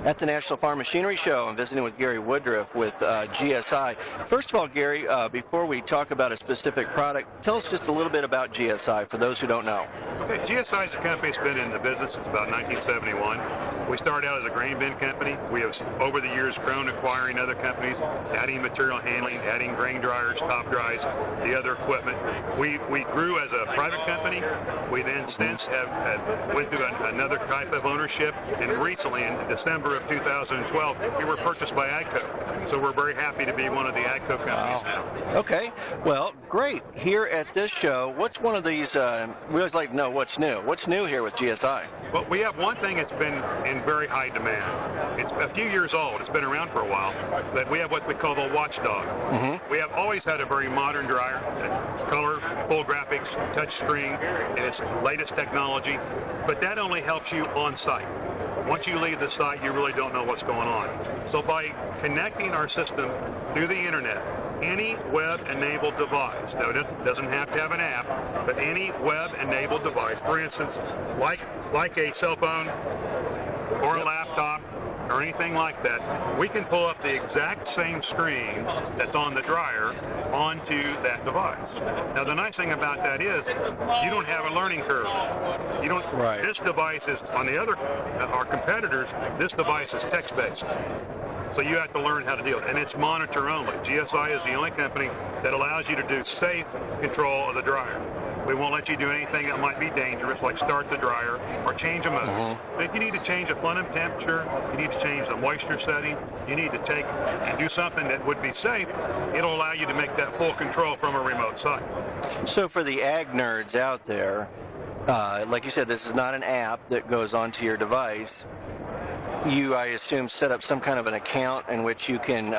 at the National Farm Machinery Show. I'm visiting with Gary Woodruff with GSI. First of all, Gary, before we talk about a specific product, tell us just a little bit about GSI for those who don't know. Okay, GSI is a company that's been in the business since about 1971. We started out as a grain bin company. We have, over the years, grown acquiring other companies, adding material handling, adding grain dryers, top dries, the other equipment. We grew as a private company. We then since have went through another type of ownership, and recently, in December of 2012, we were purchased by AGCO. So we're very happy to be one of the AGCO companies now. Okay, well, great. Here at this show, what's one of these, we always like to know what's new. What's new here with GSI? Well, we have one thing that's been in very high demand. It's a few years old. It's been around for a while. But we have what we call the Watchdog. We have always had a very modern dryer, color, full graphics, touch screen, and it's latest technology. But that only helps you on site. Once you leave the site, you really don't know what's going on. So by connecting our system through the internet, any web-enabled device, now it doesn't have to have an app, but any web-enabled device, for instance, like a cell phone or a laptop or anything like that, we can pull up the exact same screen that's on the dryer onto that device. Now the nice thing about that is you don't have a learning curve. You don't. Right. This device is on the other our competitors. This device is text-based. So you have to learn how to deal with it. And it's monitor only. GSI is the only company that allows you to do safe control of the dryer. We won't let you do anything that might be dangerous, like start the dryer or change a motor. But if you need to change a plenum temperature, you need to change the moisture setting, you need to take and do something that would be safe, it'll allow you to make that full control from a remote site. So for the ag nerds out there, like you said, this is not an app that goes onto your device. You, I assume, set up some kind of an account in which you can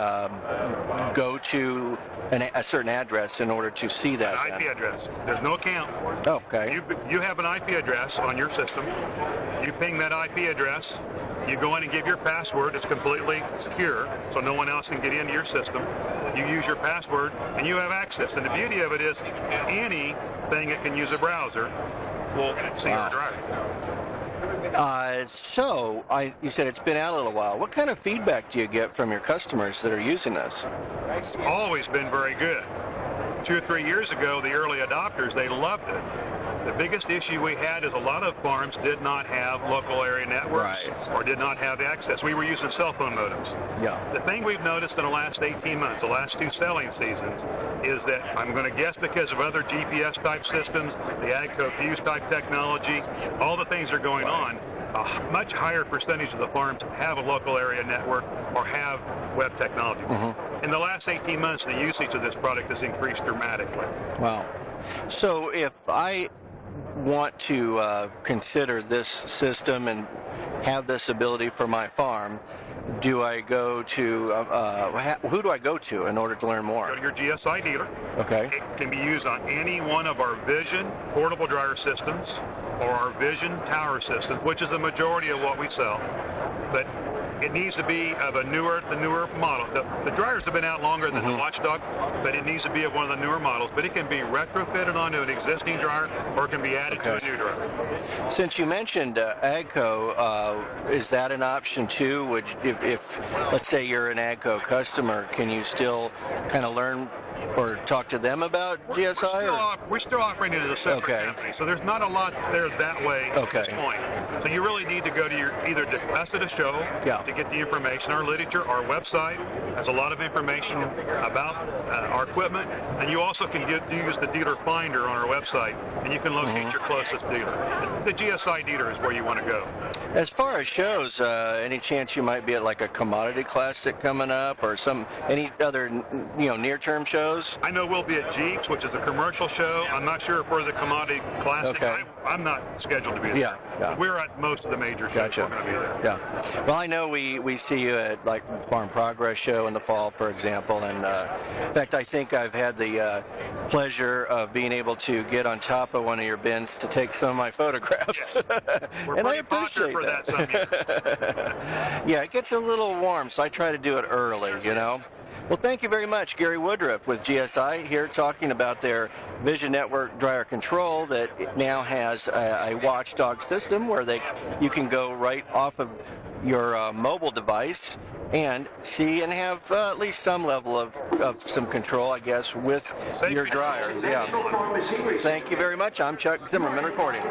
go to a certain address in order to see that. An IP address. There's no account. Oh, okay. You have an IP address on your system. You ping that IP address. You go in and give your password. It's completely secure, so no one else can get into your system. You use your password, and you have access. And the beauty of it is anything that can use a browser will see your dryer. You said it's been out a little while. What kind of feedback do you get from your customers that are using this? It's always been very good. 2 or 3 years ago, the early adopters, they loved it. The biggest issue we had is a lot of farms did not have local area networks or did not have access. We were using cell phone modems. Yeah. The thing we've noticed in the last 18 months, the last 2 selling seasons, is that I'm going to guess because of other GPS type systems, the AGCO Fuse type technology, all the things that are going on, a much higher percentage of the farms have a local area network or have web technology. In the last 18 months, the usage of this product has increased dramatically. Wow. So if I want to consider this system and have this ability for my farm, do I go to, who do I go to in order to learn more? Go to your GSI dealer. Okay. It can be used on any one of our Vision portable dryer systems or our Vision tower systems, which is the majority of what we sell. But it needs to be of the newer model. The dryers have been out longer than the Watchdog, but it needs to be of one of the newer models. But it can be retrofitted onto an existing dryer, or it can be added to a new dryer. Since you mentioned AGCO, is that an option too? Would if let's say you're an AGCO customer, can you still kind of learn or talk to them about GSI? We're still operating as a separate company, so there's not a lot there that way at this point. So you really need to go to either to us at a show to get the information. Our literature, our website has a lot of information about our equipment, and you also can use the dealer finder on our website, and you can locate your closest dealer. The GSI dealer is where you want to go. As far as shows, any chance you might be at like a commodity classic coming up, or any other near-term shows? I know we'll be at Jeeps, which is a commercial show. I'm not sure if we're the commodity classic. I'm not scheduled to be there. But we're at most of the major shows. We're going to be there. Yeah. Well, I know we see you at like Farm Progress Show in the fall, for example, and in fact, I think I've had the pleasure of being able to get on top of one of your bins to take some of my photographs. We're and I pretty appreciate for that some years. Yeah, it gets a little warm, so I try to do it early, Well, thank you very much, Gary Woodruff with GSI here talking about their Vision Network dryer control that now has a watchdog system where you can go right off of your mobile device and see and have at least some level of some control, I guess, with your dryers. Yeah. Thank you very much. I'm Chuck Zimmerman reporting.